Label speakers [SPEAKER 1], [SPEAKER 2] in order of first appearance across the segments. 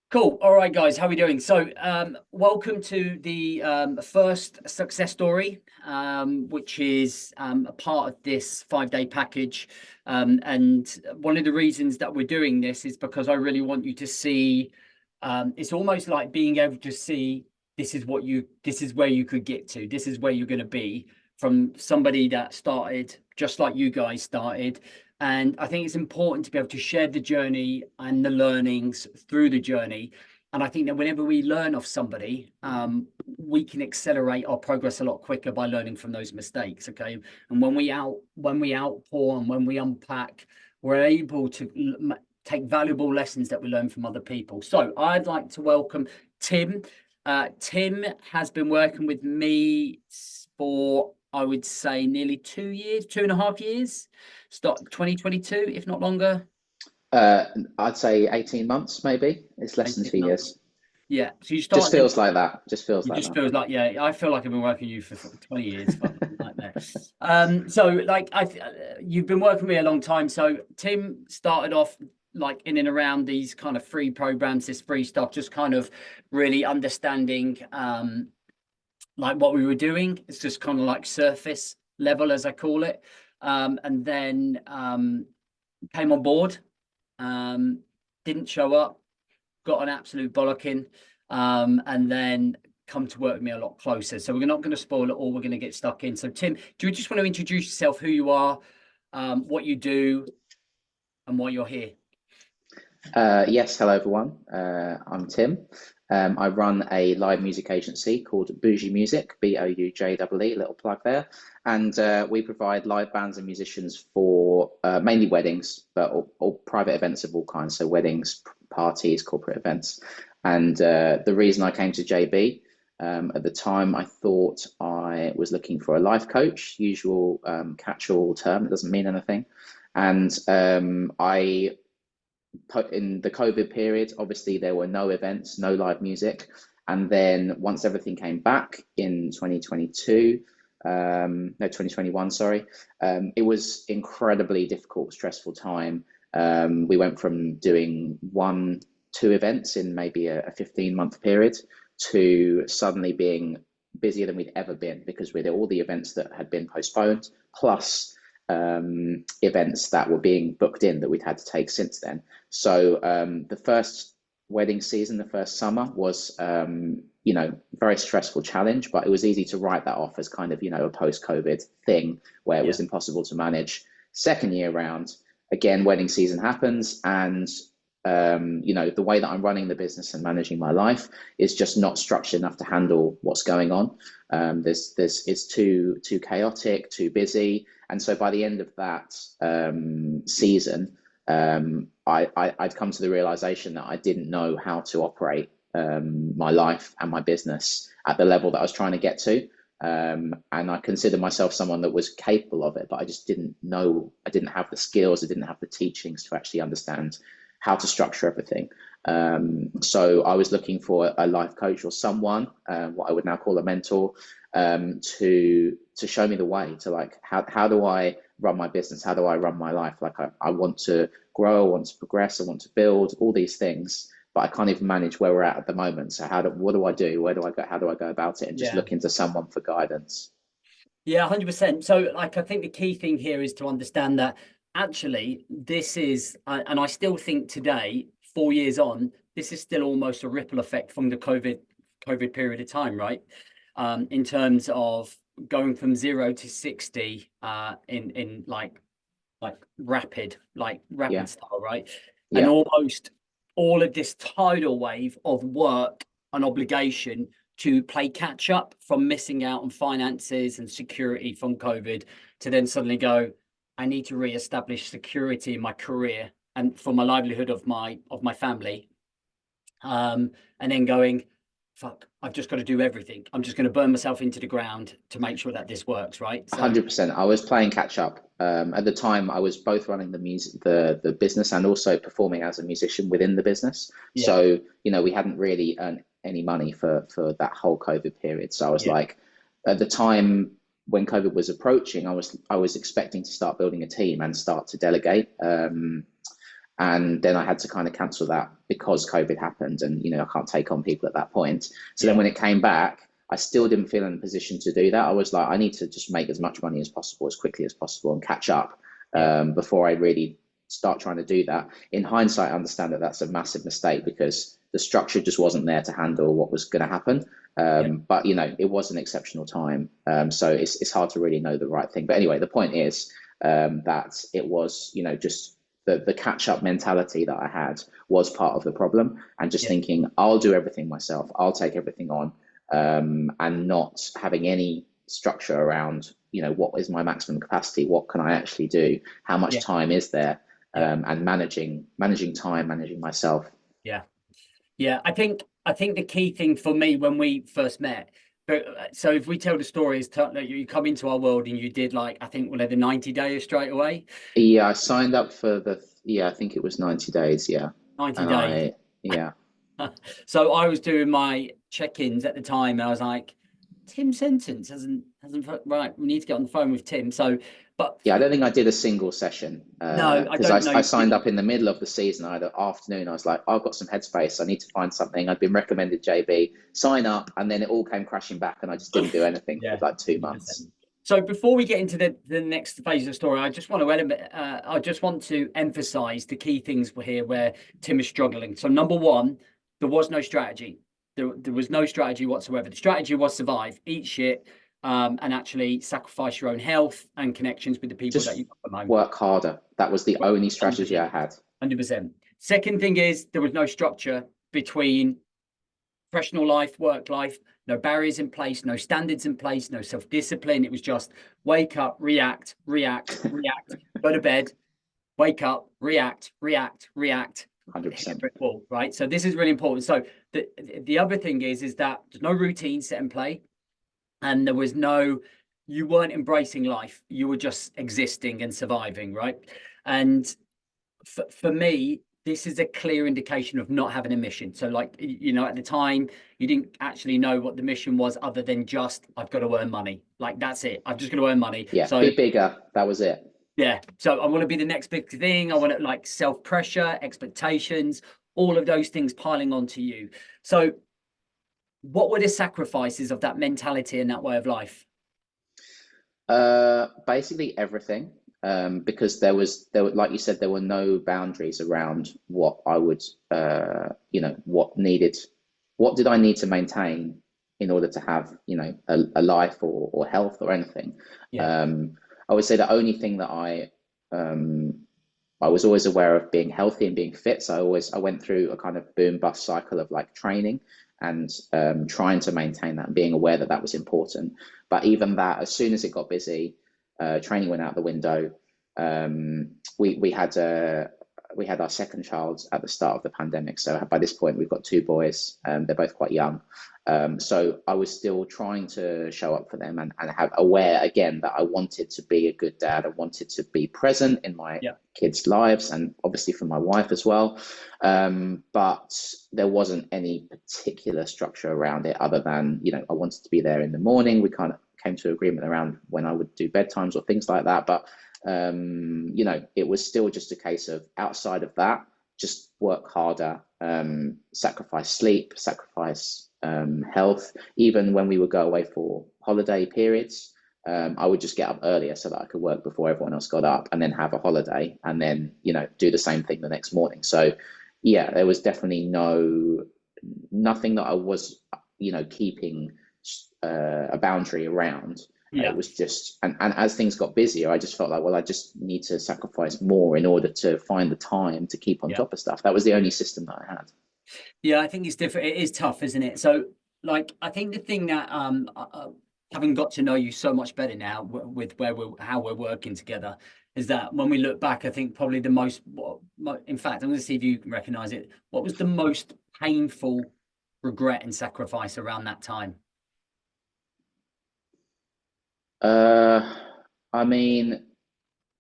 [SPEAKER 1] Cool. All right, guys, how are we doing? So, welcome to the first success story, which is a part of this 5-day package. And one of the reasons that we're doing this is because I really want you to see. It's almost like being able to see this is where you could get to. This is where you're going to be from somebody that started just like you guys started. And I think it's important to be able to share the journey and the learnings through the journey. And I think that whenever we learn off somebody, we can accelerate our progress a lot quicker by learning from those mistakes. Okay. And when we outpour and when we unpack, we're able to take valuable lessons that we learn from other people. So I'd like to welcome Tim. Tim has been working with me for, I would say, nearly 2 years, 2.5 years. Start 2022, if not longer.
[SPEAKER 2] Uh, I'd say 18 months, maybe. It's less than
[SPEAKER 1] 18
[SPEAKER 2] 2 years.
[SPEAKER 1] months. Yeah. So you
[SPEAKER 2] Just
[SPEAKER 1] started,
[SPEAKER 2] feels like that. Just feels
[SPEAKER 1] it
[SPEAKER 2] like
[SPEAKER 1] just
[SPEAKER 2] that.
[SPEAKER 1] feels like, yeah, I feel like I've been working with you for 20 years. Fucking nightmare. So like you've been working with me a long time. So Tim started off like in and around these kind of free programs, this free stuff, just kind of really understanding like what we were doing. It's just kind of like surface level, as I call it. And then came on board, um, didn't show up, got an absolute bollocking, and then come to work with me a lot closer. So we're not going to spoil it all. We're going to get stuck in. So Tim, do you just want to introduce yourself, who you are, what you do, and why you're here?
[SPEAKER 2] Yes, hello everyone. I'm Tim. I run a live music agency called Bougie Music, Boujee, little plug there. And we provide live bands and musicians for mainly weddings, but all private events of all kinds. So weddings, parties, corporate events. And the reason I came to JB, at the time, I thought I was looking for a life coach, usual catch-all term, it doesn't mean anything. And I put in the COVID period, obviously there were no events, no live music. And then once everything came back in 2022, no, 2021, sorry, it was incredibly difficult, stressful time. We went from doing one, two events in maybe a 15-month period to suddenly being busier than we'd ever been because we did all the events that had been postponed, plus events that were being booked in that we'd had to take since then. So the first wedding season, the first summer was, very stressful challenge, but it was easy to write that off as kind of, a post-COVID thing where it
[SPEAKER 1] Yeah.
[SPEAKER 2] was impossible to manage. Second year round, again, wedding season happens, and the way that I'm running the business and managing my life is just not structured enough to handle what's going on. It's too chaotic, too busy, and so by the end of that season, I'd come to the realization that I didn't know how to operate my life and my business at the level that I was trying to get to. And I consider myself someone that was capable of it, but I just didn't know, I didn't have the skills, I didn't have the teachings to actually understand how to structure everything. So I was looking for a life coach or someone, what I would now call a mentor, to show me the way to like how do I run my business? How do I run my life? Like I want to grow, I want to progress, I want to build all these things, but I can't even manage where we're at the moment. So what do I do? Where do I go? How do I go about it? And just
[SPEAKER 1] Yeah.
[SPEAKER 2] look into someone for guidance.
[SPEAKER 1] Yeah, 100%. So, like, I think the key thing here is to understand that actually this is, and I still think today, 4 years on, this is still almost a ripple effect from the COVID period of time, right? In terms of going from 0 to 60, in like rapid
[SPEAKER 2] Yeah,
[SPEAKER 1] style, right? And
[SPEAKER 2] yeah,
[SPEAKER 1] almost all of this tidal wave of work and obligation to play catch up from missing out on finances and security from COVID to then suddenly go, I need to re-establish security in my career and for my livelihood of my family. And then going, fuck, I've just got to do everything. I'm just going to burn myself into the ground to make sure that this works, right? So
[SPEAKER 2] 100%. I was playing catch up. At the time, I was both running the music, the business, and also performing as a musician within the business.
[SPEAKER 1] yeah,
[SPEAKER 2] So, we hadn't really earned any money for that whole COVID period. So I was
[SPEAKER 1] yeah,
[SPEAKER 2] like, at the time when COVID was approaching, I was expecting to start building a team and start to delegate. And then I had to kind of cancel that because COVID happened, and I can't take on people at that point. So then
[SPEAKER 1] Yeah.
[SPEAKER 2] when it came back, I still didn't feel in a position to do that. I was like, I need to just make as much money as possible, as quickly as possible, and catch up
[SPEAKER 1] Yeah.
[SPEAKER 2] before I really start trying to do that. In hindsight, I understand that that's a massive mistake because the structure just wasn't there to handle what was going to happen.
[SPEAKER 1] Yeah.
[SPEAKER 2] But it was an exceptional time, so it's hard to really know the right thing. But anyway, the point is that it was just the catch up mentality that I had was part of the problem, and just
[SPEAKER 1] Yeah.
[SPEAKER 2] thinking I'll do everything myself, I'll take everything on, and not having any structure around what is my maximum capacity, what can I actually do, how much
[SPEAKER 1] Yeah.
[SPEAKER 2] time is there,
[SPEAKER 1] Yeah.
[SPEAKER 2] and managing time, managing myself.
[SPEAKER 1] Yeah. Yeah. I think the key thing for me when we first met, but so if we tell the story is that you come into our world and you did like, I think the 90 days straight away.
[SPEAKER 2] Yeah, I signed up for I think it was 90 days, yeah.
[SPEAKER 1] 90
[SPEAKER 2] And
[SPEAKER 1] days.
[SPEAKER 2] yeah.
[SPEAKER 1] So I was doing my check-ins at the time, and I was like, Tim Sentance hasn't right. We need to get on the phone with Tim. So, but
[SPEAKER 2] Yeah, I don't think I did a single session
[SPEAKER 1] no, I
[SPEAKER 2] because
[SPEAKER 1] don't know.
[SPEAKER 2] I signed up in the middle of the season. I had an afternoon. I was like, I've got some headspace. I need to find something. I'd been recommended JB, sign up, and then it all came crashing back, and I just didn't do anything for
[SPEAKER 1] Yeah,
[SPEAKER 2] like 2 months.
[SPEAKER 1] 100%. So before we get into the next phase of the story, I just want to emphasize the key things here where Tim is struggling. So number one, there was no strategy. There was no strategy whatsoever. The strategy was survive, eat shit, and actually sacrifice your own health and connections with the people that
[SPEAKER 2] Just
[SPEAKER 1] you got at the moment.
[SPEAKER 2] work harder. That was the only strategy I had.
[SPEAKER 1] 100%. Second thing is there was no structure between professional life, work life, no barriers in place, no standards in place, no self-discipline. It was just wake up, react, react, react, go to bed, wake up, react, react, react, hit a
[SPEAKER 2] 100%.
[SPEAKER 1] brick wall, right? So this is really important. So the other thing is that there's no routine set in play, and you weren't embracing life. You were just existing and surviving, right? And for me, this is a clear indication of not having a mission. So like, at the time, you didn't actually know what the mission was other than just, I've got to earn money. Like, that's it. I've just got to earn money.
[SPEAKER 2] Yeah,
[SPEAKER 1] So
[SPEAKER 2] be bigger. That was it.
[SPEAKER 1] yeah. So I want to be the next big thing. I want to like self-pressure, expectations, all of those things piling onto you. So what were the sacrifices of that mentality and that way of life?
[SPEAKER 2] Basically everything. Because like you said, there were no boundaries around what I would, what did I need to maintain in order to have, a life or health or anything.
[SPEAKER 1] Yeah.
[SPEAKER 2] I would say the only thing that I was always aware of being healthy and being fit. So I went through a kind of boom bust cycle of like training and trying to maintain that and being aware that that was important. But even that, as soon as it got busy, training went out the window. We had our second child at the start of the pandemic. So by this point, we've got two boys. They're both quite young. So I was still trying to show up for them and have aware again that I wanted to be a good dad. I wanted to be present in my kids' lives and obviously for my wife as well. But there wasn't any particular structure around it other than, I wanted to be there in the morning. We kind of came to agreement around when I would do bedtimes or things like that. But, it was still just a case of outside of that, just work harder, sacrifice sleep, sacrifice health. Even when we would go away for holiday periods, I would just get up earlier so that I could work before everyone else got up and then have a holiday and then, do the same thing the next morning. So yeah, there was definitely nothing that I was, keeping a boundary around.
[SPEAKER 1] Yeah.
[SPEAKER 2] It was just, and as things got busier, I just felt like, well, I just need to sacrifice more in order to find the time to keep on top of stuff. That was the only system that I had.
[SPEAKER 1] Yeah, I think it's different. It is tough, isn't it? So, like, I think the thing that having got to know you so much better now with how we're working together is that when we look back, I think probably the most, in fact, I'm going to see if you can recognize it. What was the most painful regret and sacrifice around that time?
[SPEAKER 2] I mean,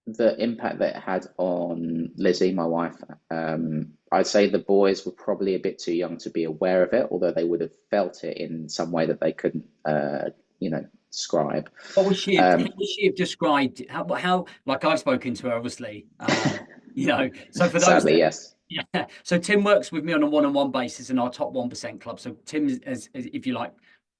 [SPEAKER 2] the impact that it had on Lizzie, my wife, I'd say the boys were probably a bit too young to be aware of it, although they would have felt it in some way that they couldn't, describe.
[SPEAKER 1] What would she have described? How, like I've spoken to her, obviously. So for those
[SPEAKER 2] Sadly,
[SPEAKER 1] that,
[SPEAKER 2] yes.
[SPEAKER 1] yeah, so Tim works with me on a one-on-one basis in our top 1% club. So Tim has, if you like,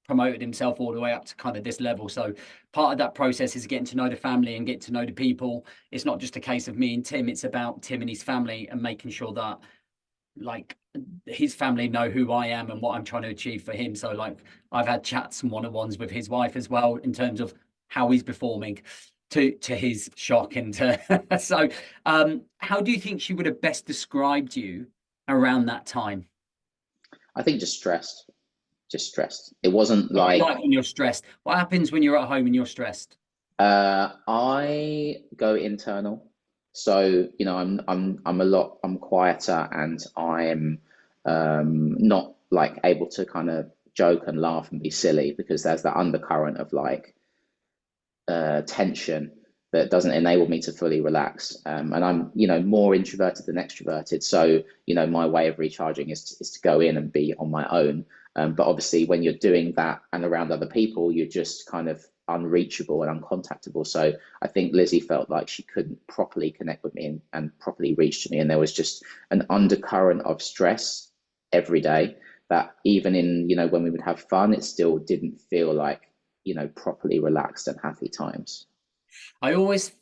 [SPEAKER 1] promoted himself all the way up to kind of this level. So part of that process is getting to know the family and get to know the people. It's not just a case of me and Tim, it's about Tim and his family and making sure that like his family know who I am and what I'm trying to achieve for him. So like I've had chats and one-on-ones with his wife as well in terms of how he's performing to his shock. And so how do you think she would have best described you around that time?
[SPEAKER 2] I think just stressed, just stressed. It wasn't
[SPEAKER 1] What do you
[SPEAKER 2] like
[SPEAKER 1] like when you're stressed? What happens when you're at home and you're stressed?
[SPEAKER 2] I go internal. So, I'm quieter, and I'm not like able to kind of joke and laugh and be silly, because there's that undercurrent of like tension that doesn't enable me to fully relax. And I'm, more introverted than extroverted. So, my way of recharging is to go in and be on my own. But obviously, when you're doing that and around other people, you're just kind of unreachable and uncontactable. So I think Lizzie felt like she couldn't properly connect with me and properly reach to me. And there was just an undercurrent of stress every day that even in, when we would have fun, it still didn't feel like, properly relaxed and happy times.
[SPEAKER 1] I always,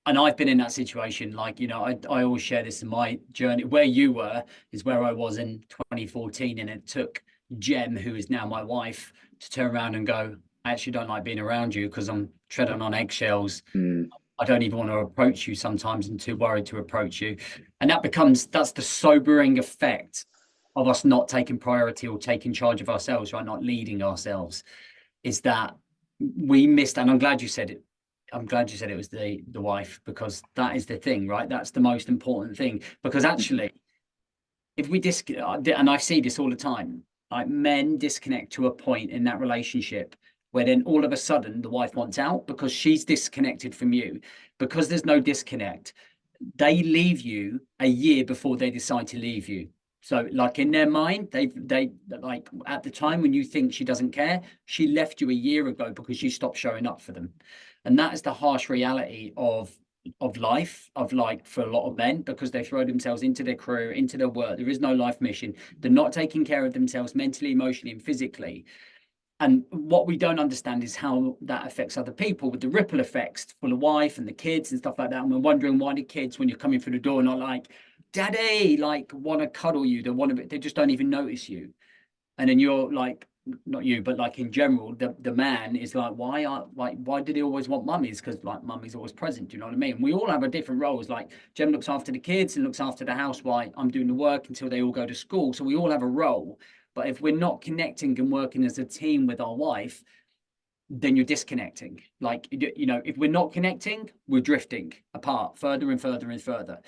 [SPEAKER 1] and I've been in that situation, like, I always share this in my journey. Where you were is where I was in 2014. And it took Jem, who is now my wife, to turn around and go, I actually don't like being around you because I'm treading on eggshells.
[SPEAKER 2] Mm,
[SPEAKER 1] I don't even want to approach you sometimes. I'm too worried to approach you. And that's the sobering effect of us not taking priority or taking charge of ourselves, right? Not leading ourselves, is that we missed. And I'm glad you said it. I'm glad you said it was the wife, because that is the thing, right? That's the most important thing. Because
[SPEAKER 2] mhm,
[SPEAKER 1] actually, if we and I see this all the time, like men disconnect to a point in that relationship where then all of a sudden the wife wants out because she's disconnected from you. Because there's no disconnect, they leave you a year before they decide to leave you. So like in their mind, they like at the time when you think she doesn't care, she left you a year ago because you stopped showing up for them. And that is the harsh reality of life, of like for a lot of men, because they throw themselves into their career, into their work. There is no life mission. They're not taking care of themselves mentally, emotionally, and physically. And what we don't understand is how that affects other people with the ripple effects for the wife and the kids and stuff like that. And we're wondering why the kids, when you're coming through the door, not like, Daddy, like want to cuddle you. They just don't even notice you. And then you're like, not you, but like in general, the man is like, why did he always want mummies? Because like mummy's always present. Do you know what I mean? We all have a different roles. Like Jem looks after the kids and looks after the house while I'm doing the work until they all go to school. So we all have a role. But if we're not connecting and working as a team with our wife, then you're disconnecting. Like, if we're not connecting, we're drifting apart further and further and further.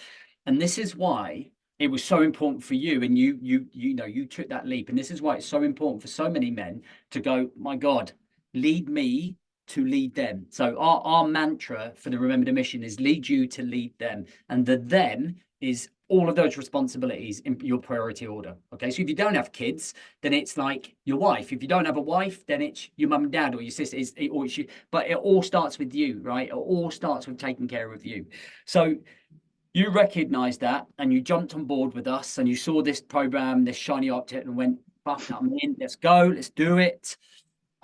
[SPEAKER 1] And this is why it was so important for you. And you took that leap. And this is why it's so important for so many men to go, my God, lead me to lead them. So our mantra for the Remember the Mission is lead you to lead them. And the them is all of those responsibilities in your priority order. Okay. So if you don't have kids, then it's like your wife. If you don't have a wife, then it's your mum and dad or your sister. But it all starts with you, right? It all starts with taking care of you. So you recognized that and you jumped on board with us and you saw this program, this shiny object, and went, fuck, I'm in, let's go, let's do it.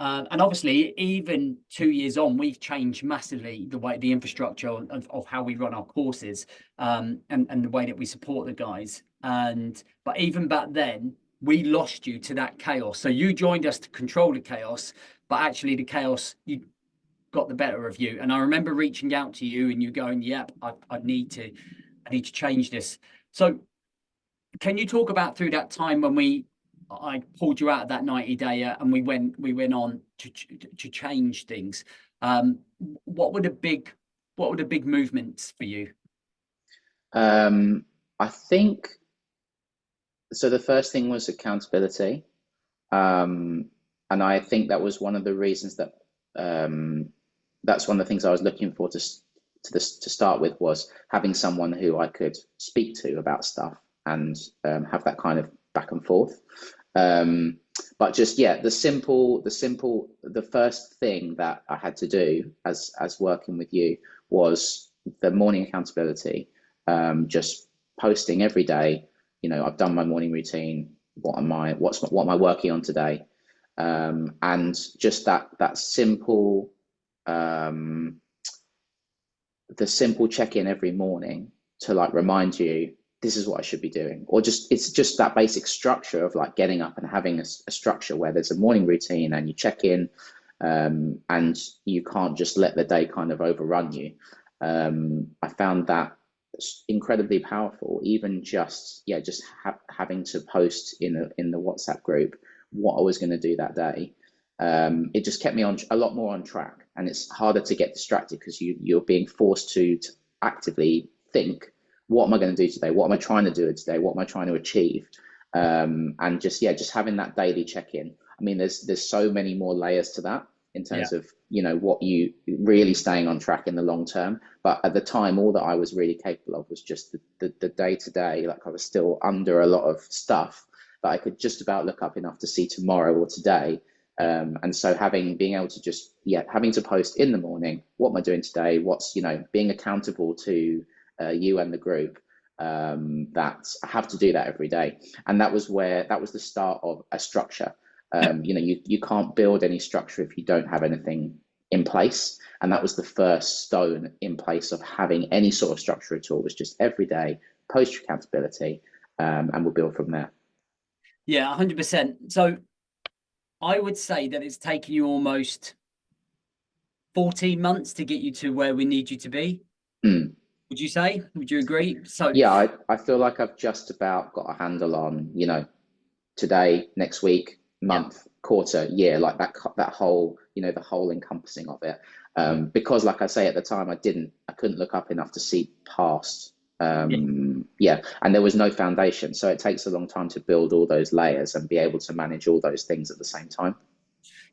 [SPEAKER 1] And obviously, even 2 years on, we've changed massively the infrastructure of how we run our courses, and the way that we support the guys. But even back then, we lost you to that chaos. So you joined us to control the chaos, but actually the chaos you got the better of you. And I remember reaching out to you and you going, "Yep, I need to change this." So can you talk about through that time when I pulled you out of that 90 day and we went on to change things? Um, what were the big movements for you?
[SPEAKER 2] Um, I think so. The first thing was accountability. Um, and I think that was one of the reasons that that's one of the things I was looking for to start with, was having someone who I could speak to about stuff and have that kind of back and forth. Um, but just yeah, the first thing that I had to do as working with you was the morning accountability. just posting every day. I've done my morning routine. What am I working on today? And just that simple, the simple check-in every morning to like remind you this is what I should be doing, or it's just that basic structure of like getting up and having a structure where there's a morning routine and you check in, and you can't just let the day kind of overrun you. I found that incredibly powerful, even just having to post in the WhatsApp group what I was going to do that day. It just kept me on a lot more on track, and it's harder to get distracted because you're being forced to actively think, what am I going to do today? What am I trying to do today? What am I trying to achieve? And just having that daily check-in. I mean, there's so many more layers to that in terms of what you really staying on track in the long term. But at the time, all that I was really capable of was just the day to day. Like, I was still under a lot of stuff that I could just about look up enough to see tomorrow or today. And so being able to just having to post in the morning, what am I doing today? What's being accountable to you and the group, that I have to do that every day. And that was the start of a structure. You can't build any structure if you don't have anything in place. And that was the first stone in place of having any sort of structure at all, was just every day, post your accountability, and we'll build from there.
[SPEAKER 1] Yeah, 100%. So I would say that it's taken you almost 14 months to get you to where we need you to be. Would you say? Would you agree? So
[SPEAKER 2] yeah, I feel like I've just about got a handle on, today, next week, month, quarter, year, like that whole, the whole encompassing of it. Because like I say, at the time I couldn't look up enough to see past. And there was no foundation. So it takes a long time to build all those layers and be able to manage all those things at the same time.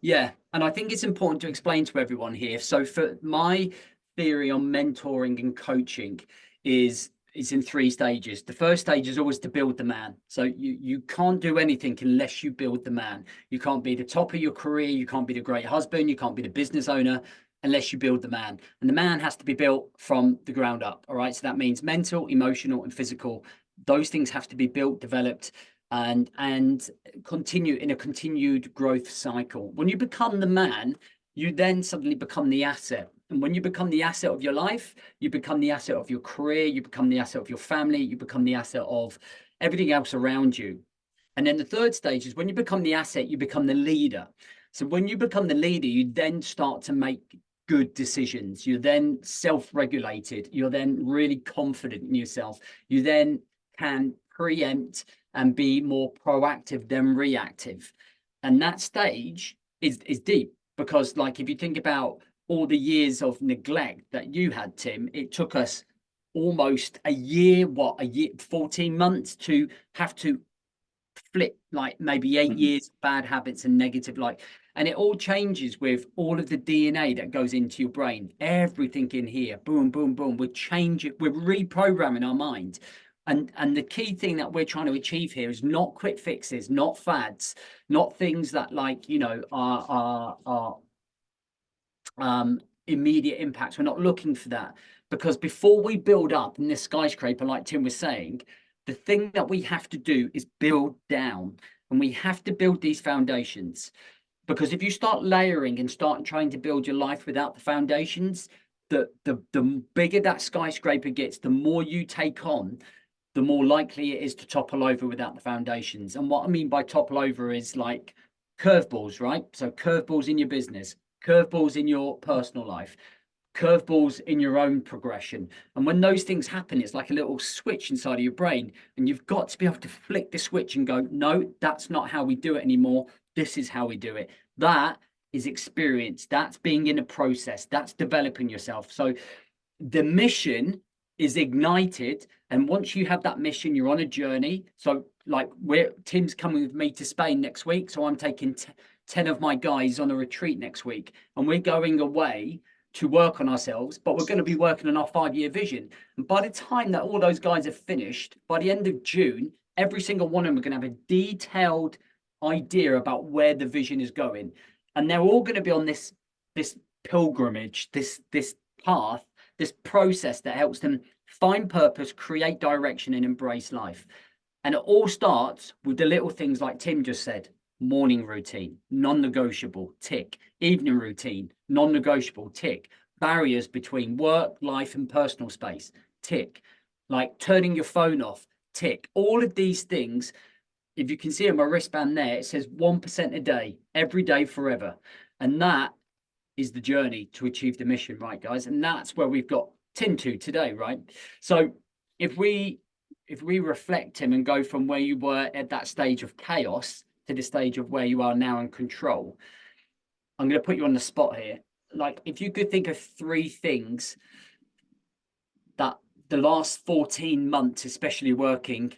[SPEAKER 1] Yeah, and I think it's important to explain to everyone here. So for my theory on mentoring and coaching is in 3 stages. The first stage is always to build the man. So you can't do anything unless you build the man. You can't be the top of your career, you can't be the great husband, you can't be the business owner unless you build the man. And the man has to be built from the ground up. All right. So that means mental, emotional, and physical. Those things have to be built, developed, and continue in a continued growth cycle. When you become the man, you then suddenly become the asset. And when you become the asset of your life, you become the asset of your career, you become the asset of your family, you become the asset of everything else around you. And then the third stage is when you become the asset, you become the leader. So when you become the leader, you then start to make good decisions. You're then self-regulated. You're then really confident in yourself. You then can preempt and be more proactive than reactive. And that stage is deep, because like if you think about all the years of neglect that you had, Tim, it took us almost a year, 14 months to have to flip like maybe 8 years of bad habits and negative, and it all changes with all of the DNA that goes into your brain. Everything in here, boom, boom, boom, we're reprogramming our mind. And the key thing that we're trying to achieve here is not quick fixes, not fads, not things that are immediate impacts. We're not looking for that, because before we build up in this skyscraper, like Tim was saying, the thing that we have to do is build down, and we have to build these foundations. Because if you start layering and start trying to build your life without the foundations, the bigger that skyscraper gets, the more you take on, the more likely it is to topple over without the foundations. And what I mean by topple over is like curveballs, right? So curveballs in your business, curveballs in your personal life, curveballs in your own progression. And when those things happen, it's like a little switch inside of your brain. And you've got to be able to flick the switch and go, no, that's not how we do it anymore. This is how we do it. That is experience. That's being in a process. That's developing yourself. So the mission is ignited, and once you have that mission, you're on a journey. So like Tim's coming with me to Spain next week, so I'm taking 10 of my guys on a retreat next week, and we're going away to work on ourselves, but we're going to be working on our 5-year vision. And by the time that all those guys are finished, by the end of June, every single one of them are going to have a detailed idea about where the vision is going, and they're all going to be on this pilgrimage, this path, this process that helps them find purpose, create direction, and embrace life. And it all starts with the little things like Tim just said. Morning routine, non-negotiable, tick. Evening routine, non-negotiable, tick. Barriers between work, life, and personal space, tick. Like turning your phone off, tick. All of these things, if you can see on my wristband there, it says 1% a day, every day, forever. And that is the journey to achieve the mission, right, guys? And that's where we've got Tim to today, right? So if we reflect him and go from where you were at that stage of chaos to the stage of where you are now in control, I'm going to put you on the spot here. Like, if you could think of 3 things that the last 14 months, especially working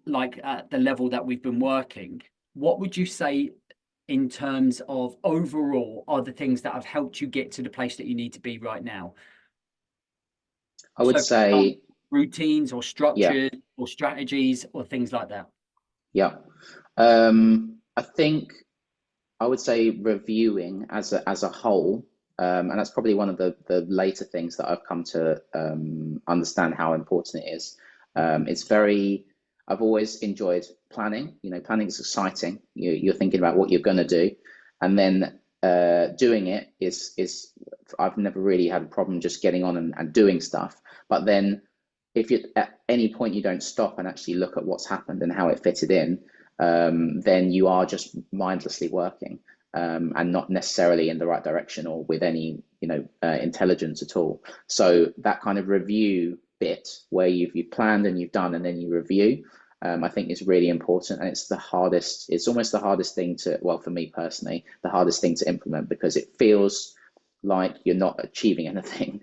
[SPEAKER 1] like at the level that we've been working, what would you say in terms of overall are the things that have helped you get to the place that you need to be right now?
[SPEAKER 2] I would say
[SPEAKER 1] routines or
[SPEAKER 2] yeah,
[SPEAKER 1] structures or strategies or things like that.
[SPEAKER 2] yeah. I think I would say reviewing as a whole, and that's probably one of the later things that I've come to understand how important it is. It's very, I've always enjoyed planning. You know, planning is exciting. You're thinking about what you're going to do, and then doing it is. I've never really had a problem just getting on and doing stuff. But then, if you at any point you don't stop and actually look at what's happened and how it fitted in, then you are just mindlessly working and not necessarily in the right direction or with any intelligence at all. So that kind of review bit where you've planned and you've done and then you review, I think is really important, and it's the hardest. It's almost the hardest thing to, well, for me personally, the hardest thing to implement, because it feels like you're not achieving anything.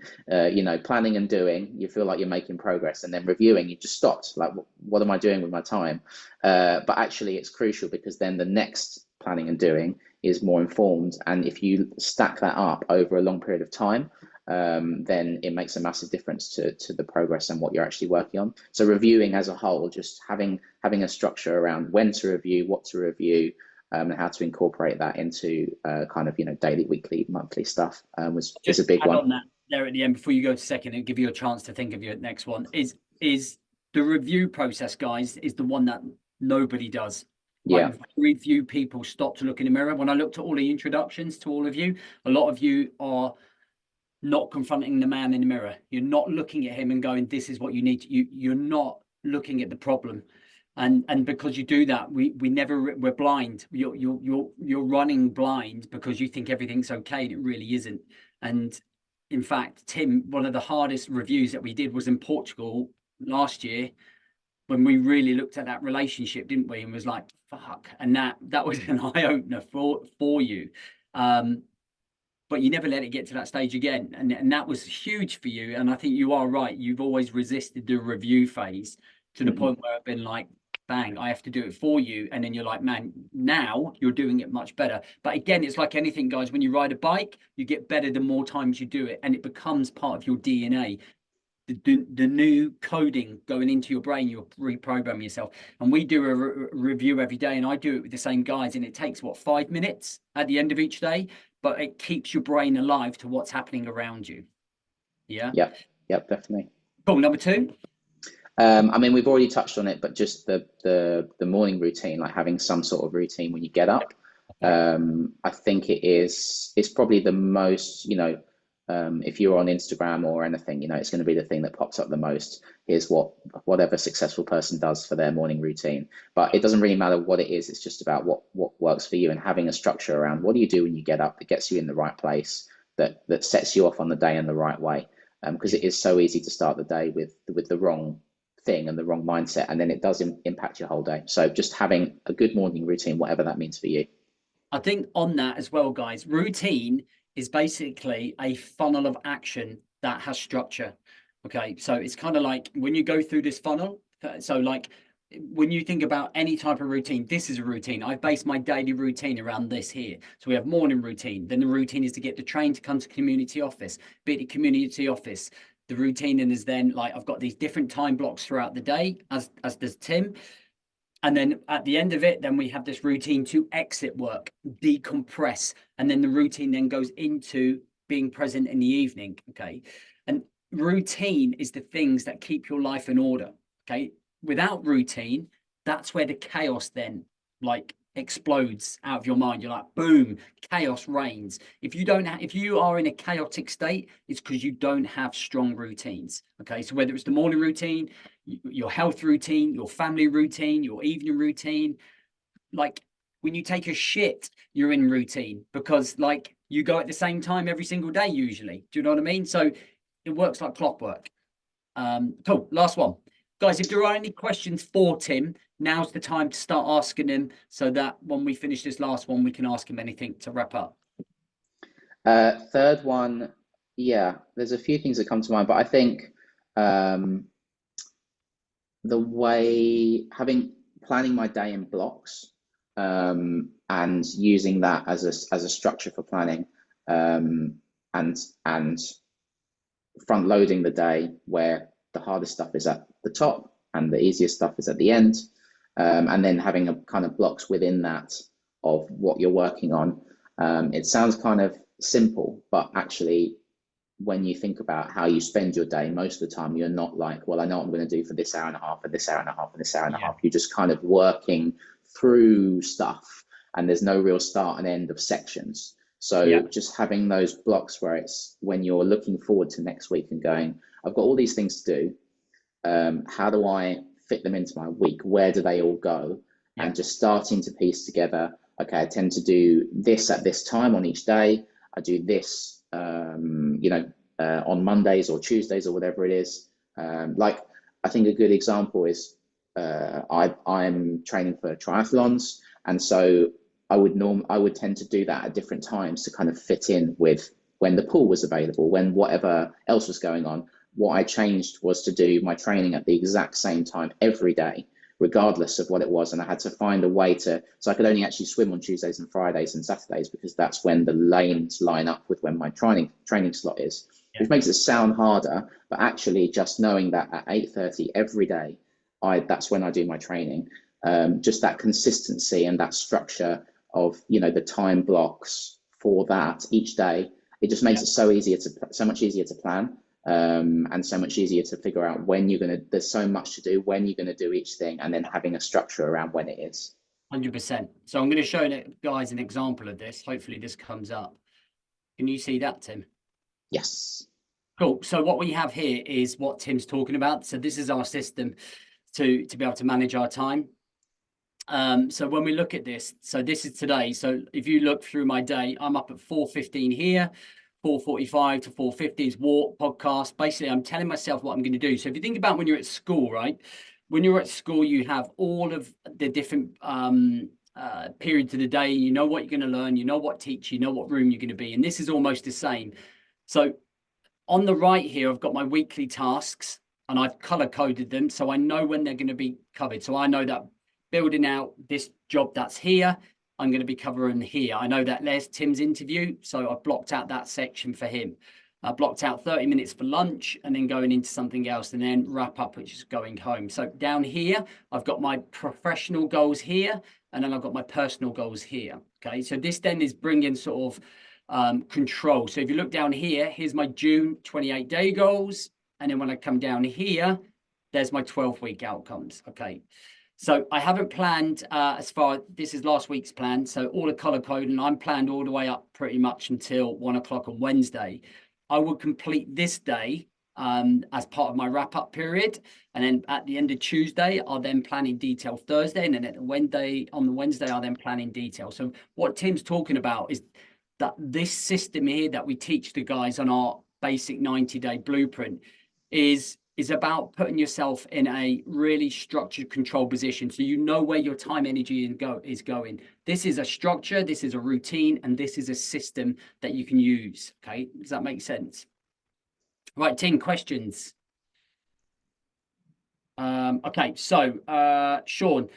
[SPEAKER 2] Planning and doing, you feel like you're making progress, and then reviewing, you just stopped. Like, what am I doing with my time? But actually, it's crucial, because then the next planning and doing is more informed, and if you stack that up over a long period of time, then it makes a massive difference to the progress and what you're actually working on. So reviewing as a whole, just having a structure around when to review, what to review, and how to incorporate that into kind of daily, weekly, monthly stuff is a big one.
[SPEAKER 1] On that there at the end before you go to second and give you a chance to think of your next one is the review process, guys, is the one that nobody does.
[SPEAKER 2] Yeah.
[SPEAKER 1] Like, very few people stop to look in the mirror. When I looked at all the introductions to all of you, a lot of you are not confronting the man in the mirror. You're not looking at him and going, this is what you need to, you're not looking at the problem. And because you do that, we're blind. You're running blind because you think everything's okay, and it really isn't. And in fact, Tim, one of the hardest reviews that we did was in Portugal last year, when we really looked at that relationship, didn't we? And was like, fuck. And that was an eye opener for you. But you never let it get to that stage again. And that was huge for you. And I think you are right. You've always resisted the review phase to the point where I've been like, bang, I have to do it for you. And then you're like, man, now you're doing it much better. But again, it's like anything, guys. When you ride a bike, you get better the more times you do it, and it becomes part of your DNA. The new coding going into your brain, you're reprogramming yourself. And we do a review every day, and I do it with the same guys, and it takes 5 minutes at the end of each day, but it keeps your brain alive to what's happening around you. Yeah.
[SPEAKER 2] Yep, definitely.
[SPEAKER 1] Cool. Number 2.
[SPEAKER 2] I mean, we've already touched on it, but just the morning routine, like having some sort of routine when you get up. I think it's probably the most, if you're on Instagram or anything, it's going to be the thing that pops up the most. Here's whatever successful person does for their morning routine. But it doesn't really matter what it is. It's just about what works for you, and having a structure around what do you do when you get up that gets you in the right place, that sets you off on the day in the right way. Because it is so easy to start the day with the wrong thing and the wrong mindset, and then it does impact your whole day. So just having a good morning routine, whatever that means for you.
[SPEAKER 1] I think on that as well, guys, routine is basically a funnel of action that has structure. Okay, so it's kind of like when you go through this funnel, so like when you think about any type of routine, this is a routine. I've based my daily routine around this here. So we have morning routine. Then the routine is to get the train to come to community office, be at the community office. The routine is then like I've got these different time blocks throughout the day, as does Tim. And then at the end of it, then we have this routine to exit work, decompress. And then the routine then goes into being present in the evening. Okay. And routine is the things that keep your life in order. Okay. Without routine, that's where the chaos then like explodes out of your mind. You're like, boom, chaos reigns. If you are in a chaotic state, it's because you don't have strong routines. Okay. So whether it's the morning routine, your health routine, your family routine, your evening routine, like when you take a shit, you're in routine because like you go at the same time every single day usually. Do you know what I mean? So it works like clockwork. Cool. Last one, guys. If there are any questions for Tim, now's the time to start asking him, so that when we finish this last one, we can ask him anything to wrap up.
[SPEAKER 2] Third one, yeah, there's a few things that come to mind, but I think um, the way planning my day in blocks and using that as a structure for planning and front loading the day where the hardest stuff is at the top and the easiest stuff is at the end, and then having a kind of blocks within that of what you're working on. It sounds kind of simple, but actually when you think about how you spend your day, most of the time you're not like, well, I know what I'm going to do for this hour and a half and this hour and a half and this hour and a half. You're just kind of working through stuff and there's no real start and end of sections. So just having those blocks where it's when you're looking forward to next week and going, I've got all these things to do. How do I fit them into my week? Where do they all go? And just starting to piece together, okay, I tend to do this at this time on each day. I do this on Mondays or Tuesdays or whatever it is. Like I think a good example is I'm training for triathlons, and so I would tend to do that at different times to kind of fit in with when the pool was available, when whatever else was going on. What I changed was to do my training at the exact same time every day, regardless of what it was. And I had to find a way so I could only actually swim on Tuesdays and Fridays and Saturdays because that's when the lanes line up with when my training slot is, which makes it sound harder, but actually just knowing that at 8:30 every day, that's when I do my training. Just that consistency and that structure of, the time blocks for that each day, it just makes it so much easier to plan. And so much easier to figure out there's so much to do, when you're going to do each thing, and then having a structure around when it is.
[SPEAKER 1] 100%. So I'm going to show you guys an example of this. Hopefully this comes up. Can you see that, Tim?
[SPEAKER 2] Yes.
[SPEAKER 1] Cool. So what we have here is what Tim's talking about. So this is our system to be able to manage our time. So when we look at this, so this is today. So if you look through my day, I'm up at 4:15 here. 4:45 to 4:50 is walk, podcast. Basically, I'm telling myself what I'm going to do. So if you think about when you're at school, right? When you're at school, you have all of the different periods of the day. You know what you're going to learn. You know what teacher. You know what room you're going to be in. This is almost the same. So on the right here, I've got my weekly tasks and I've color coded them. So I know when they're going to be covered. So I know that building out this job that's here, I'm going to be covering here. I know that there's Tim's interview, so I've blocked out that section for him. I blocked out 30 minutes for lunch and then going into something else and then wrap up, which is going home. So down here, I've got my professional goals here, and then I've got my personal goals here. Okay, so this then is bringing sort of control. So if you look down here, here's my June 28-day goals. And then when I come down here, there's my 12-week outcomes. Okay. So I haven't planned this is last week's plan. So all the color code, and I'm planned all the way up pretty much until 1 o'clock on Wednesday. I will complete this day as part of my wrap up period. And then at the end of Tuesday, I'll then plan in detail Thursday. And then on the Wednesday, I'll then plan in detail. So what Tim's talking about is that this system here that we teach the guys on our basic 90-day blueprint is about putting yourself in a really structured control position so you know where your time, energy is going. This is a structure, this is a routine, and this is a system that you can use. Okay, does that make sense? Right, Tim, questions? Okay, so Sean,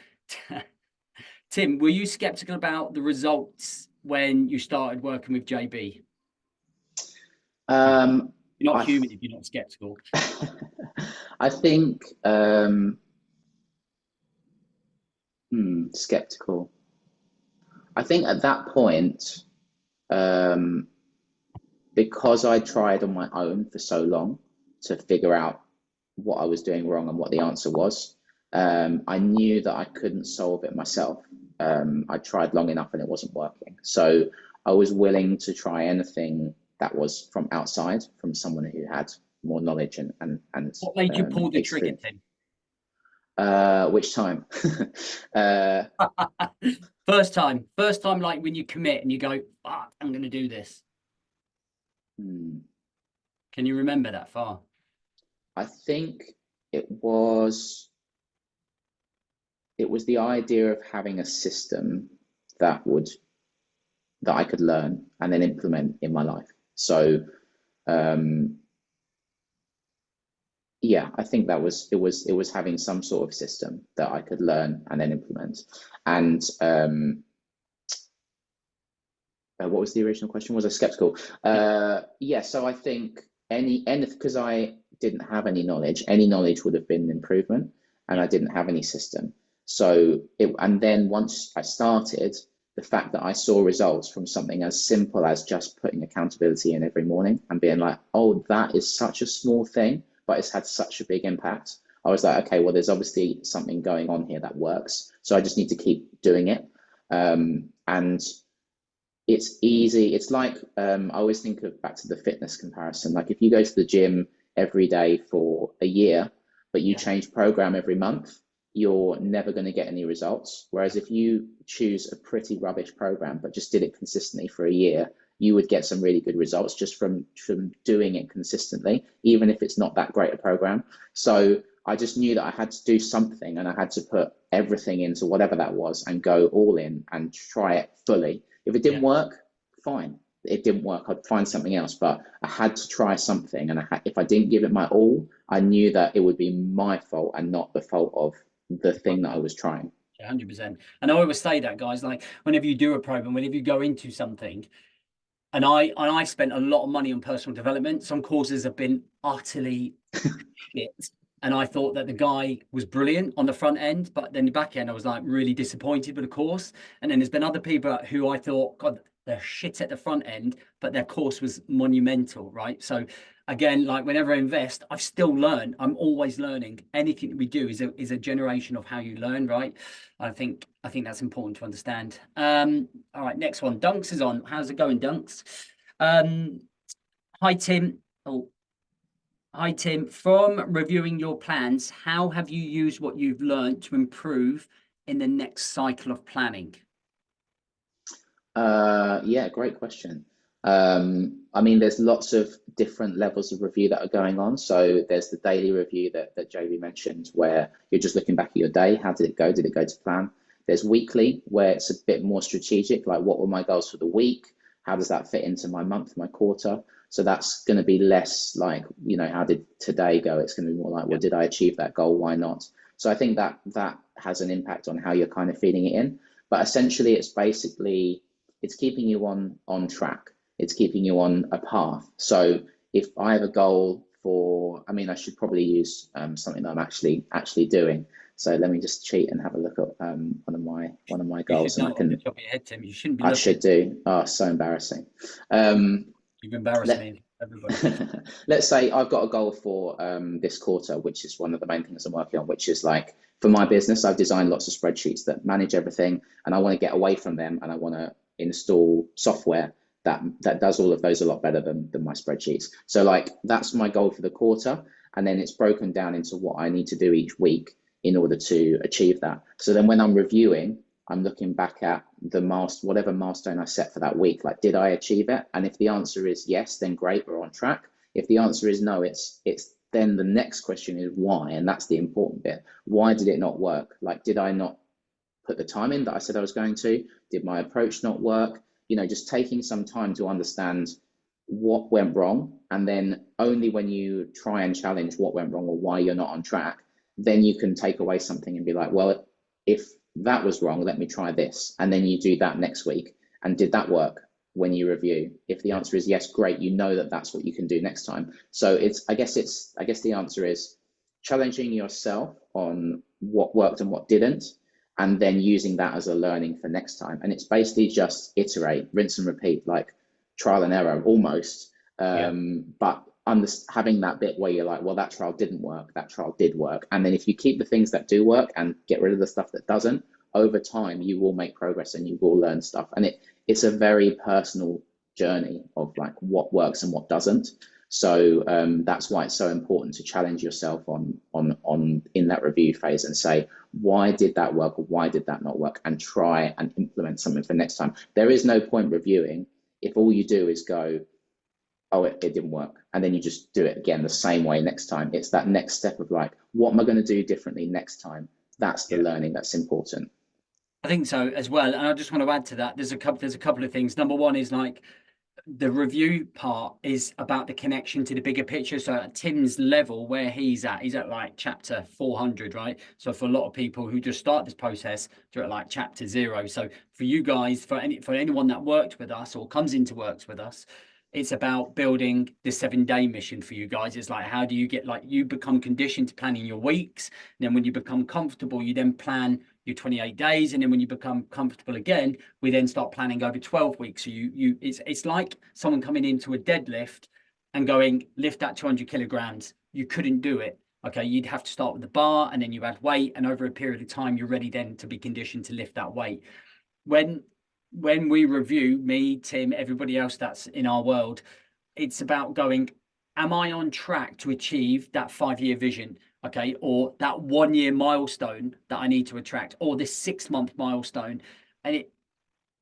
[SPEAKER 1] Tim, were you skeptical about the results when you started working with JB? You're not human if you're not skeptical.
[SPEAKER 2] I think skeptical. I think at that point, because I tried on my own for so long, to figure out what I was doing wrong and what the answer was. I knew that I couldn't solve it myself. I tried long enough and it wasn't working. So I was willing to try anything that was from outside, from someone who had more knowledge and
[SPEAKER 1] What made you pull the trigger,
[SPEAKER 2] experience.
[SPEAKER 1] Tim?
[SPEAKER 2] Which time? uh,
[SPEAKER 1] First time, like when you commit and you go, fuck, I'm going to do this. Can you remember that far?
[SPEAKER 2] I think it was the idea of having a system that I could learn and then implement in my life. So yeah, I think that was it was having some sort of system that I could learn and then implement. And what was the original question? Was I skeptical? Yeah, so I think any because I didn't have any knowledge would have been an improvement, and I didn't have any system. So and then once I started, the fact that I saw results from something as simple as just putting accountability in every morning and being like, oh, that is such a small thing, but it's had such a big impact. I was like, okay, well, there's obviously something going on here that works. So I just need to keep doing it. And it's easy. It's like, I always think of back to the fitness comparison. Like if you go to the gym every day for a year, but you change program every month, you're never going to get any results. Whereas if you choose a pretty rubbish program, but just did it consistently for a year, you would get some really good results just from doing it consistently, even if it's not that great a program. So I just knew that I had to do something, and I had to put everything into whatever that was and go all in and try it fully. If it didn't work, fine. It didn't work, I'd find something else, but I had to try something. And if I didn't give it my all, I knew that it would be my fault and not the fault of the thing that I was trying.
[SPEAKER 1] 100%. And I always say that, guys, like whenever you do a program, whenever you go into something, and I spent a lot of money on personal development. Some courses have been utterly shit. And I thought that the guy was brilliant on the front end, but then the back end, I was like really disappointed with the course. And then there's been other people who I thought, God, they're shit at the front end, but their course was monumental, right? So again, like whenever I invest, I still learn. I'm always learning. Anything that we do is a generation of how you learn, right? I think that's important to understand. All right, next one. Dunks is on. How's it going, Dunks? Hi, Tim. Oh, hi, Tim. From reviewing your plans, how have you used what you've learned to improve in the next cycle of planning?
[SPEAKER 2] Yeah, great question. I mean, there's lots of different levels of review that are going on. So there's the daily review that JV mentioned, where you're just looking back at your day. How did it go? Did it go to plan? There's weekly, where it's a bit more strategic, like what were my goals for the week? How does that fit into my month, my quarter? So that's going to be less like, you know, how did today go? It's going to be more like, well, did I achieve that goal? Why not? So I think that has an impact on how you're kind of feeding it in. But essentially, it's keeping you on track. It's keeping you on a path. So if I have a goal for, I mean, I should probably use something that I'm actually doing. So let me just cheat and have a look at one of my goals, and I can.
[SPEAKER 1] Top of your head, Tim. You shouldn't be.
[SPEAKER 2] I should do. Oh, so embarrassing.
[SPEAKER 1] You've embarrassed me, everybody.
[SPEAKER 2] Let's say I've got a goal for this quarter, which is one of the main things I'm working on, which is like for my business, I've designed lots of spreadsheets that manage everything, and I want to get away from them, and I want to install software that does all of those a lot better than my spreadsheets. So like that's my goal for the quarter, and then it's broken down into what I need to do each week in order to achieve that. So then when I'm reviewing, I'm looking back at whatever milestone I set for that week. Like, did I achieve it? And if the answer is yes, then great, we're on track. If the answer is no, it's then the next question is why, and that's the important bit. Why did it not work? Like, did I not put the time in that I said I was going to? Did my approach not work? You know, just taking some time to understand what went wrong, and then only when you try and challenge what went wrong or why you're not on track, then you can take away something and be like, well, if that was wrong, let me try this. And then you do that next week. And did that work when you review? If the answer is yes, great, you know that that's what you can do next time. So I guess the answer is challenging yourself on what worked and what didn't, and then using that as a learning for next time. And it's basically just iterate, rinse and repeat, like trial and error almost. But having that bit where you're like, well, that trial didn't work, that trial did work. And then if you keep the things that do work and get rid of the stuff that doesn't, over time you will make progress and you will learn stuff. And it's a very personal journey of like what works and what doesn't. So that's why it's so important to challenge yourself on in that review phase and say, why did that work or why did that not work, and try and implement something for next time. There is no point reviewing if all you do is go, oh, it didn't work, and then you just do it again the same way next time. It's that next step of like, what am I going to do differently next time? That's the learning that's important.
[SPEAKER 1] I think so as well. And I just want to add to that. There's a couple of things. Number one is like the review part is about the connection to the bigger picture. So at Tim's level, where he's at like chapter 400, right? So for a lot of people who just start this process, they're at like chapter 0. So for you guys, for anyone that worked with us or comes into works with us, it's about building the 7-day mission for you guys. It's like, how do you get, like, you become conditioned to planning your weeks. And then when you become comfortable, you then plan your 28 days. And then when you become comfortable again, we then start planning over 12 weeks. So it's like someone coming into a deadlift and going, lift that 200 kilograms. You couldn't do it. Okay, you'd have to start with the bar, and then you add weight, and over a period of time, you're ready then to be conditioned to lift that weight. When we review, me, Tim, everybody else that's in our world, it's about going, am I on track to achieve that 5-year vision? Okay, or that 1-year milestone that I need to attract, or this 6-month milestone. And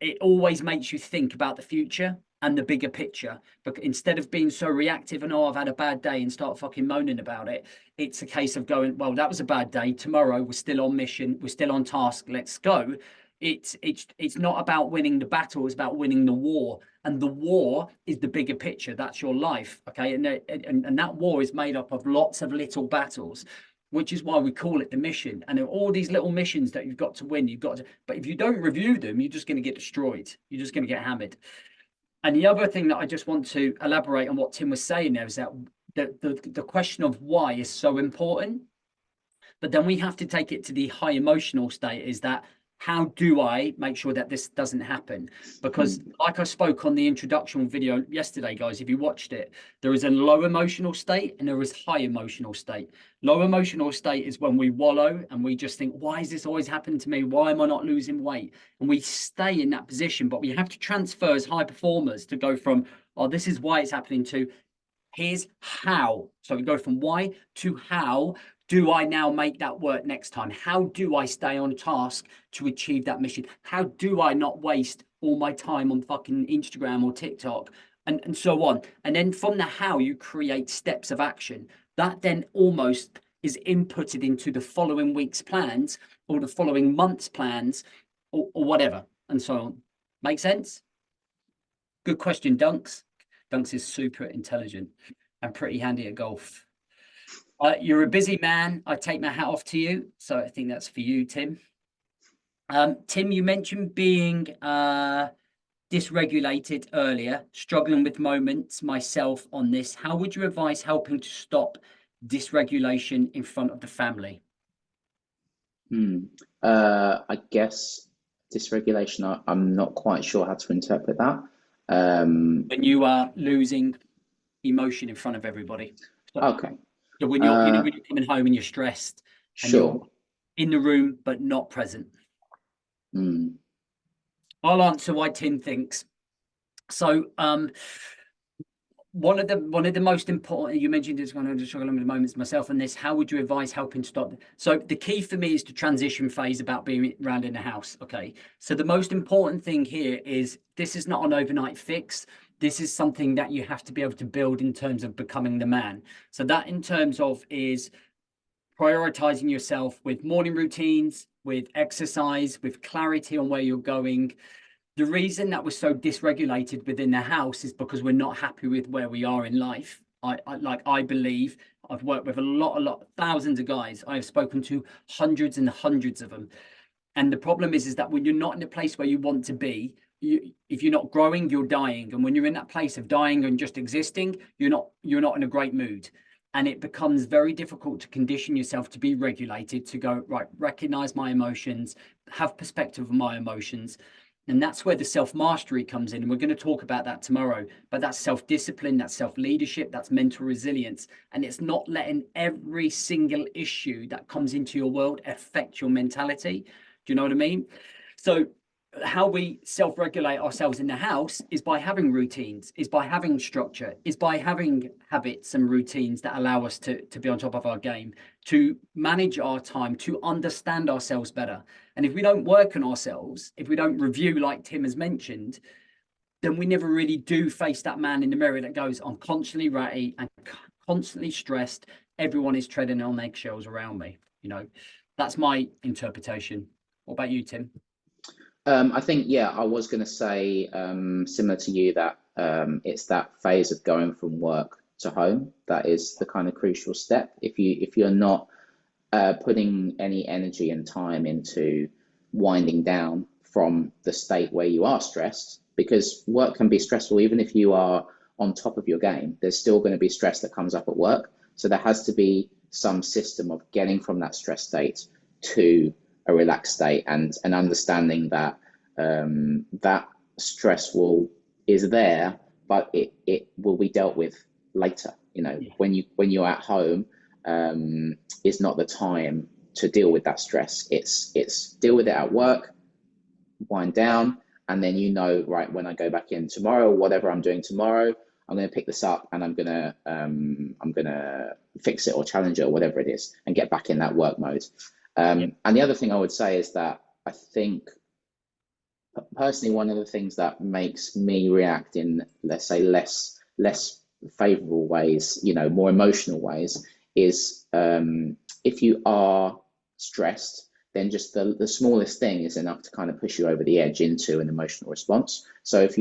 [SPEAKER 1] it always makes you think about the future and the bigger picture. But instead of being so reactive and, oh, I've had a bad day, and start fucking moaning about it, it's a case of going, well, that was a bad day. Tomorrow we're still on mission, we're still on task, let's go. It's not about winning the battle, it's about winning the war. And the war is the bigger picture. That's your life. Okay. And that war is made up of lots of little battles, which is why we call it the mission. And all these little missions that you've got to win, but if you don't review them, you're just going to get destroyed. You're just going to get hammered. And the other thing that I just want to elaborate on what Tim was saying there is that the question of why is so important. But then we have to take it to the high emotional state, is that, how do I make sure that this doesn't happen? Because like I spoke on the introduction video yesterday, guys, if you watched it, there is a low emotional state and there is high emotional state. Low emotional state is when we wallow and we just think, why is this always happening to me? Why am I not losing weight? And we stay in that position, but we have to transfer as high performers to go from, oh, this is why it's happening, to here's how. So we go from why to how do I now make that work next time? How do I stay on task to achieve that mission? How do I not waste all my time on fucking Instagram or TikTok, and so on? And then from the how, you create steps of action that then almost is inputted into the following week's plans or the following month's plans, or whatever, and so on. Make sense? Good question, Dunks. Dunks is super intelligent and pretty handy at golf. You're a busy man. I take my hat off to you. So I think that's for you, Tim. Tim, you mentioned being dysregulated earlier, struggling with moments myself on this. How would you advise helping to stop dysregulation in front of the family?
[SPEAKER 2] I guess dysregulation, I'm not quite sure how to interpret that.
[SPEAKER 1] When you are losing emotion in front of everybody. So,
[SPEAKER 2] okay.
[SPEAKER 1] so when you're coming home and you're stressed, and
[SPEAKER 2] Sure.
[SPEAKER 1] you're in the room but not present.
[SPEAKER 2] Mm.
[SPEAKER 1] I'll answer why Tim thinks. So one of the most important, you mentioned this one, I'm just struggling with the moments myself on this. How would you advise helping stop? So the key for me is the transition phase about being around in the house. Okay. So the most important thing here is, this is not an overnight fix. This is something that you have to be able to build in terms of becoming the man. So that in terms of is prioritizing yourself with morning routines, with exercise, with clarity on where you're going. The reason that we're so dysregulated within the house is because we're not happy with where we are in life. I believe, I've worked with a lot, thousands of guys. I've spoken to hundreds and hundreds of them. And the problem is that when you're not in the place where you want to be, if you're not growing, you're dying. And when you're in that place of dying and just existing, you're not in a great mood. And it becomes very difficult to condition yourself to be regulated, to go, right, recognize my emotions, have perspective of my emotions. And that's where the self-mastery comes in. And we're going to talk about that tomorrow. But that's self-discipline, that's self-leadership, that's mental resilience. And it's not letting every single issue that comes into your world affect your mentality. Do you know what I mean? So how we self-regulate ourselves in the house is by having routines, is by having structure, is by having habits and routines that allow us to be on top of our game, to manage our time, to understand ourselves better. And if we don't work on ourselves, if we don't review, like Tim has mentioned, then we never really do face that man in the mirror that goes, I'm constantly ratty and constantly stressed. Everyone is treading on eggshells around me. That's my interpretation. What about you, Tim?
[SPEAKER 2] I think, yeah, I was going to say, similar to you, that it's that phase of going from work to home that is the kind of crucial step. If you're not putting any energy and time into winding down from the state where you are stressed, because work can be stressful even if you are on top of your game. There's still going to be stress that comes up at work. So there has to be some system of getting from that stress state to a relaxed state, and understanding that that stress is there, but it will be dealt with later. Yeah. When you're at home, is not the time to deal with that stress. It's deal with it at work, wind down, and then right, when I go back in tomorrow, whatever I'm doing tomorrow, I'm going to pick this up and I'm gonna fix it or challenge it or whatever it is, and get back in that work mode. And the other thing I would say is that I think personally, one of the things that makes me react in, let's say, less favorable ways, more emotional ways, is if you are stressed, then just the smallest thing is enough to kind of push you over the edge into an emotional response. So if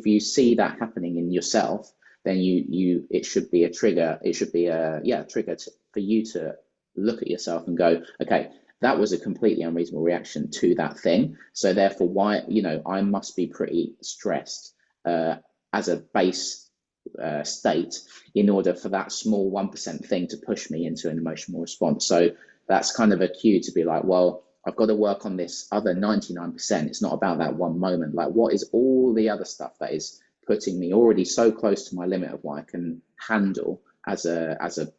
[SPEAKER 2] you see that happening in yourself, then it should be a trigger. It should be a trigger for you to look at yourself and go, okay, that was a completely unreasonable reaction to that thing. So therefore, why, I must be pretty stressed as a base state in order for that small 1% thing to push me into an emotional response. So that's kind of a cue to be like, well, I've got to work on this other 99%. It's not about that one moment. Like, what is all the other stuff that is putting me already so close to my limit of what I can handle as a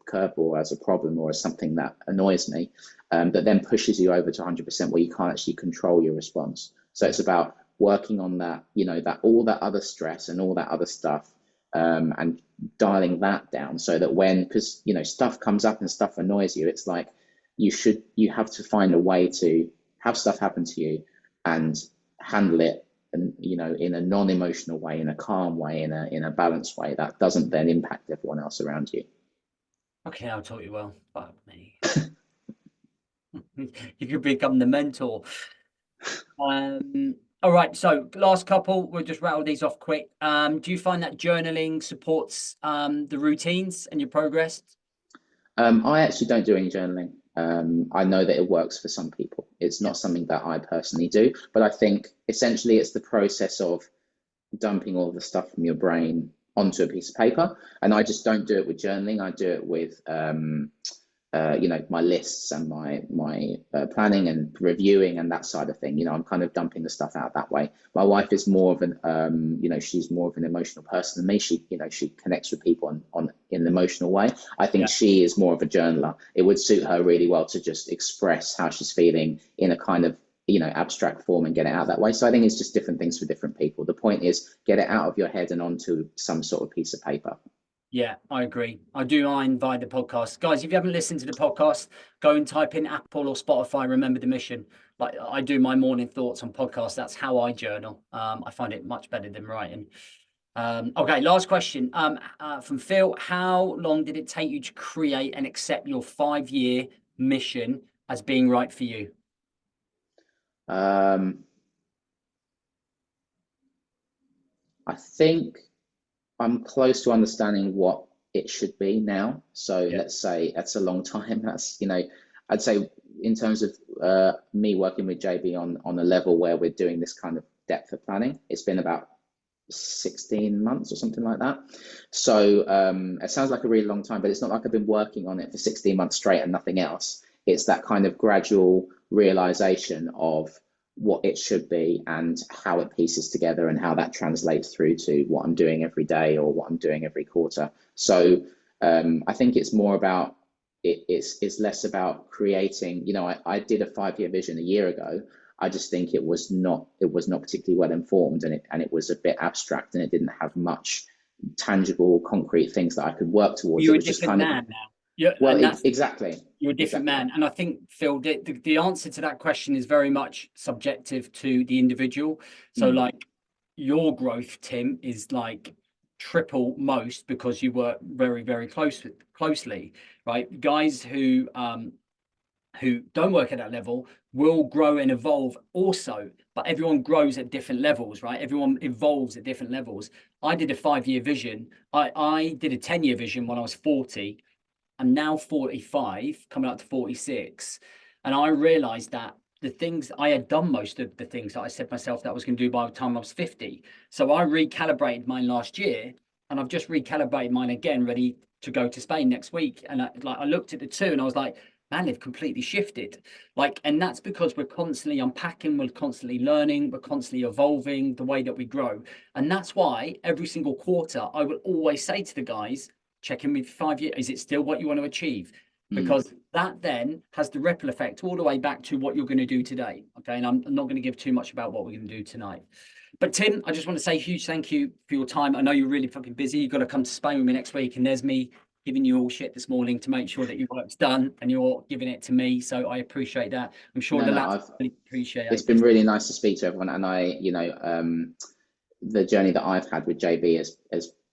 [SPEAKER 2] curveball, or as a problem, or as something that annoys me, that then pushes you over to 100% where you can't actually control your response. So it's about working on that, that all that other stress and all that other stuff, and dialing that down, so that because stuff comes up and stuff annoys you, it's like you have to find a way to have stuff happen to you and handle it, and in a non-emotional way, in a calm way, in a balanced way that doesn't then impact everyone else around you.
[SPEAKER 1] Okay, I'll taught you well. Fuck me. You could become the mentor. All right, so last couple, we'll just rattle these off quick. Do you find that journaling supports the routines and your progress?
[SPEAKER 2] I actually don't do any journaling. I know that it works for some people. It's not something that I personally do, but I think essentially it's the process of dumping all the stuff from your brain onto a piece of paper. And I just don't do it with journaling. I do it with my lists and my planning and reviewing and that side of thing. I'm kind of dumping the stuff out that way. My wife is more of an she's more of an emotional person than me. She connects with people in an emotional way. I think she is more of a journaler. It would suit her really well to just express how she's feeling in a kind of abstract form and get it out that way. So I think it's just different things for different people. The point is, get it out of your head and onto some sort of piece of paper.
[SPEAKER 1] Yeah, I agree. I do mine via the podcast. Guys, if you haven't listened to the podcast, go and type in Apple or Spotify, Remember the Mission. Like, I do my morning thoughts on podcasts. That's how I journal. I find it much better than writing. Okay, last question from Phil. How long did it take you to create and accept your 5-year mission as being right for you?
[SPEAKER 2] I think I'm close to understanding what it should be now. So let's say that's a long time. That's, I'd say in terms of me working with JB on a level where we're doing this kind of depth of planning, it's been about 16 months or something like that. So it sounds like a really long time, but it's not like I've been working on it for 16 months straight and nothing else. It's that kind of gradual realization of what it should be and how it pieces together and how that translates through to what I'm doing every day or what I'm doing every quarter. So I think it's more about it's less about creating, I did a 5-year vision a year ago. I just think it was not particularly well informed, and it was a bit abstract, and it didn't have much tangible, concrete things that I could work towards.
[SPEAKER 1] You're
[SPEAKER 2] It
[SPEAKER 1] a
[SPEAKER 2] was just
[SPEAKER 1] different
[SPEAKER 2] kind of,
[SPEAKER 1] man now. Yeah,
[SPEAKER 2] well,
[SPEAKER 1] and that's
[SPEAKER 2] exactly.
[SPEAKER 1] you're a different man. And I think, Phil, the answer to that question is very much subjective to the individual. So like your growth, Tim, is like triple most because you work very, very closely, right? Guys who don't work at that level will grow and evolve also, but everyone grows at different levels, right? Everyone evolves at different levels. I did a 5-year vision. I did a 10-year vision when I was 40. I'm now 45, coming up to 46. And I realized that the things I had done, most of the things that I said myself that I was going to do by the time I was 50. So I recalibrated mine last year, and I've just recalibrated mine again, ready to go to Spain next week. And I looked at the two and I was like, man, they've completely shifted. And that's because we're constantly unpacking, we're constantly learning, we're constantly evolving the way that we grow. And that's why every single quarter I will always say to the guys, check in with 5 years. Is it still what you want to achieve? Because that then has the ripple effect all the way back to what you're going to do today. Okay. And I'm not going to give too much about what we're going to do tonight. But Tim, I just want to say a huge thank you for your time. I know you're really fucking busy. You've got to come to Spain with me next week. And there's me giving you all shit this morning to make sure that your work's done and you're giving it to me. So I appreciate that. I'm sure the lads really appreciate it.
[SPEAKER 2] It's been really nice to speak to everyone. And the journey that I've had with JB has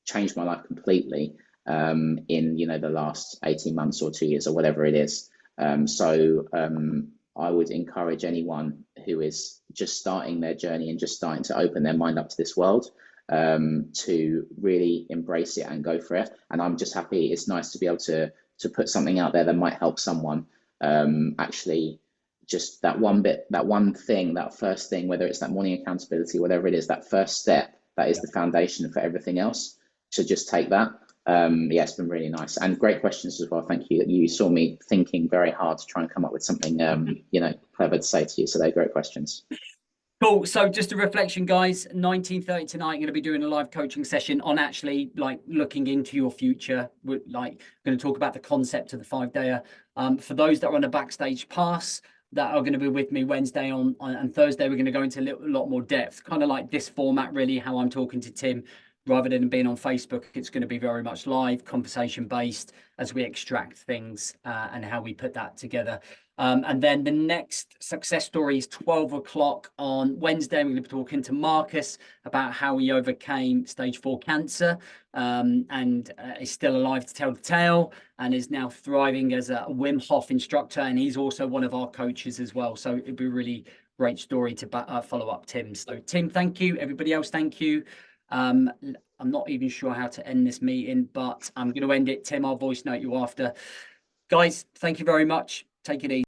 [SPEAKER 2] changed my life completely. In the last 18 months or 2 years or whatever it is. I would encourage anyone who is just starting their journey and just starting to open their mind up to this world to really embrace it and go for it. And I'm just happy. It's nice to be able to put something out there that might help someone. Actually, just that one bit, that one thing, that first thing, whether it's that morning accountability, whatever it is, that first step, that is the foundation for everything else. So just take that. It's been really nice and great questions as well. Thank you. You saw me thinking very hard to try and come up with something, clever to say to you. So they're great questions.
[SPEAKER 1] Cool. So just a reflection, guys, 19:30 tonight, I'm going to be doing a live coaching session on actually looking into your future. We're going to talk about the concept of the 5-dayer. For those that are on a backstage pass that are going to be with me Wednesday and Thursday, we're going to go into a lot more depth, kind of like this format, really, how I'm talking to Tim. Rather than being on Facebook, it's going to be very much live, conversation based as we extract things and how we put that together. And then the next success story is 12 o'clock on Wednesday. I'm going to be talking to Marcus about how he overcame stage 4 cancer and is still alive to tell the tale and is now thriving as a Wim Hof instructor. And he's also one of our coaches as well. So it'd be a really great story to follow up Tim. So Tim, thank you. Everybody else, thank you. I'm not even sure how to end this meeting, but I'm going to end it. Tim, I'll voice note you after. Guys, thank you very much. Take it easy.